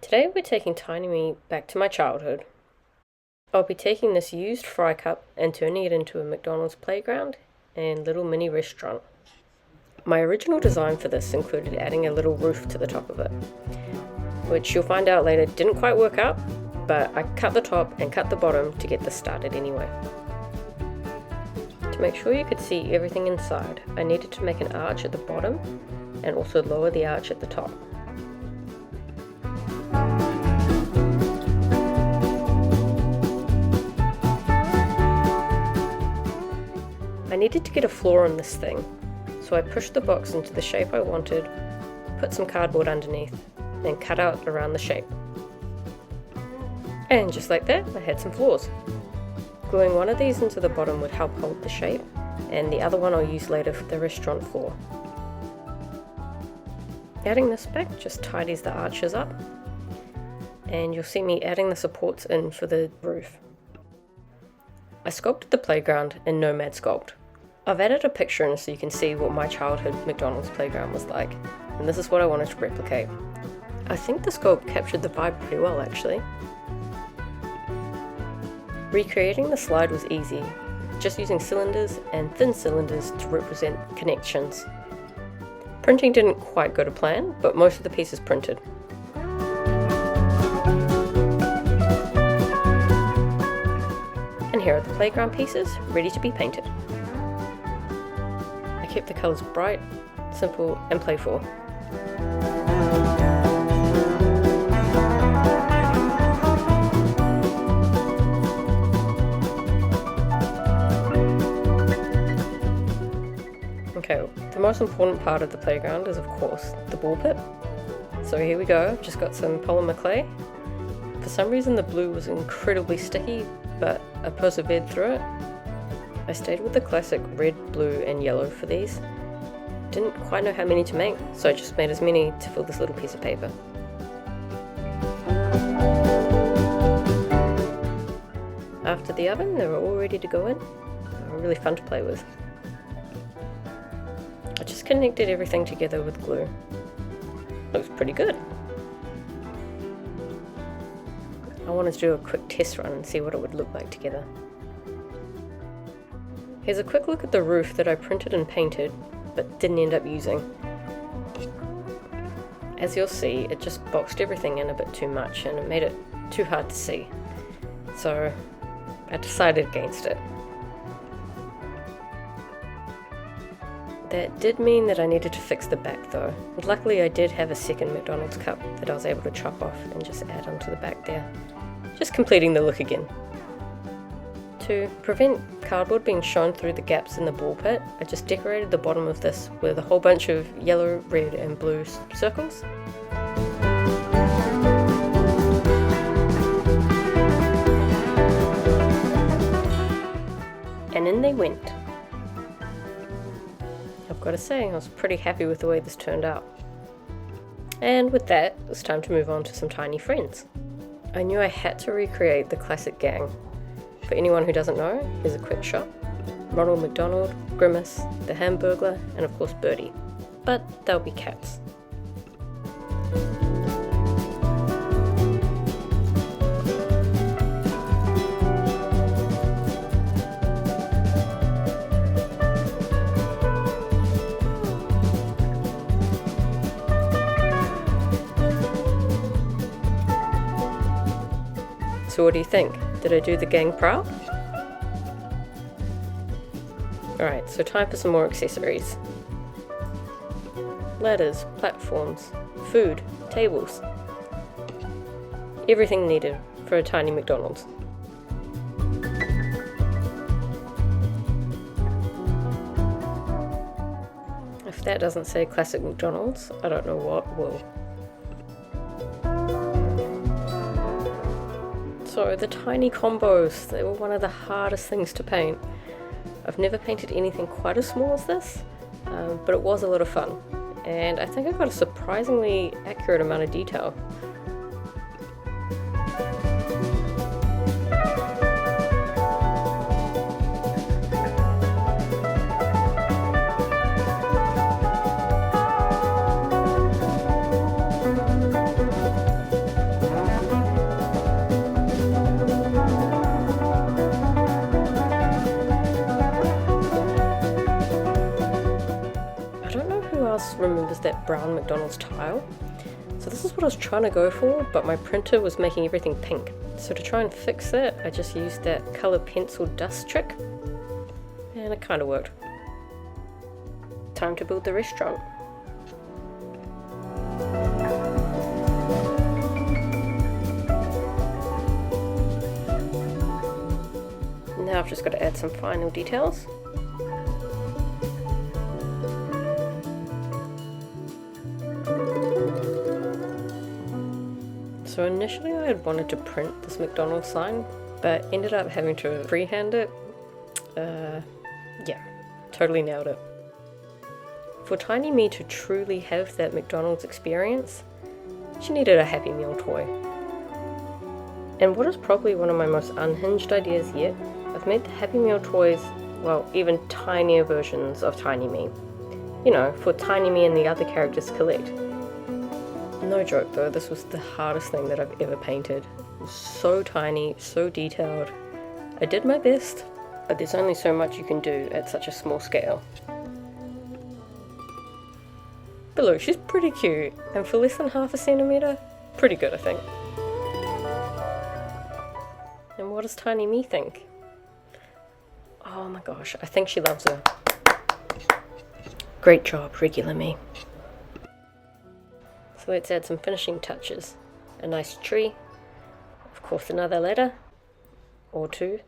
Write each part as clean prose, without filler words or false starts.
Today we're taking Tiny Me back to my childhood. I'll be taking this used fry cup and turning it into a McDonald's playground and little mini restaurant. My original design for this included adding a little roof to the top of it, which you'll find out later didn't quite work out, but I cut the top and cut the bottom to get this started anyway. To make sure you could see everything inside, I needed to make an arch at the bottom and also lower the arch at the top. I needed to get a floor on this thing, so I pushed the box into the shape I wanted, put some cardboard underneath, and cut out around the shape. And just like that, I had some floors. Gluing one of these into the bottom would help hold the shape, and the other one I'll use later for the restaurant floor. Adding this back just tidies the arches up, and you'll see me adding the supports in for the roof. I sculpted the playground in Nomad Sculpt. I've added a picture in so you can see what my childhood McDonald's playground was like, and this is what I wanted to replicate. I think the sculpt captured the vibe pretty well actually. Recreating the slide was easy, just using cylinders and thin cylinders to represent connections. Printing didn't quite go to plan, but most of the pieces printed. And here are the playground pieces, ready to be painted. I kept the colours bright, simple and playful. Okay, the most important part of the playground is of course the ball pit. So here we go, I've just got some polymer clay. For some reason the blue was incredibly sticky, but I persevered through it. I stayed with the classic red, blue and yellow for these. Didn't quite know how many to make, so I just made as many to fill this little piece of paper. After the oven, they were all ready to go in. They were really fun to play with. I just connected everything together with glue. Looks pretty good. I wanted to do a quick test run and see what it would look like together. Here's a quick look at the roof that I printed and painted, but didn't end up using. As you'll see, it just boxed everything in a bit too much and it made it too hard to see. So I decided against it. That did mean that I needed to fix the back though. And luckily I did have a second McDonald's cup that I was able to chop off and just add onto the back there. Just completing the look again. To prevent cardboard being shown through the gaps in the ball pit, I just decorated the bottom of this with a whole bunch of yellow, red and blue circles. And in they went. I've got to say, I was pretty happy with the way this turned out. And with that, it's time to move on to some tiny friends. I knew I had to recreate the classic gang. For anyone who doesn't know, here's a quick shot. Ronald McDonald, Grimace, the Hamburglar, and of course Birdie. But they'll be cats. So what do you think? Did I do the gang proud? Alright, so time for some more accessories. Ladders, platforms, food, tables. Everything needed for a tiny McDonald's. If that doesn't say classic McDonald's, I don't know what will. So the tiny combos, they were one of the hardest things to paint. I've never painted anything quite as small as this, but it was a lot of fun. And I think I got a surprisingly accurate amount of detail. is that brown McDonald's tile. So this is what I was trying to go for, but my printer was making everything pink. So to try and fix it, I just used that color pencil dust trick, and it kind of worked. Time to build the restaurant. Now I've just got to add some final details. So initially I had wanted to print this McDonald's sign, but ended up having to freehand it. Yeah, totally nailed it. For Tiny Me to truly have that McDonald's experience, she needed a Happy Meal toy. And what is probably one of my most unhinged ideas yet, I've made the Happy Meal toys, well, even tinier versions of Tiny Me. You know, for Tiny Me and the other characters to collect. No joke though, this was the hardest thing that I've ever painted. It was so tiny, so detailed. I did my best, but there's only so much you can do at such a small scale. But look, she's pretty cute, and for less than half a centimetre, pretty good I think. And what does Tiny Me think? Oh my gosh, I think she loves her. Great job, regular me. So let's add some finishing touches. A nice tree, of course another ladder, or two.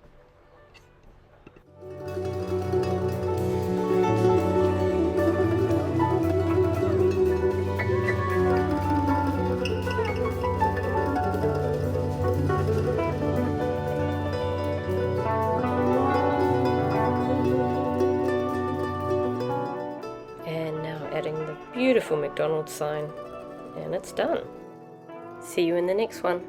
And now adding the beautiful McDonald's sign. And it's done. See you in the next one.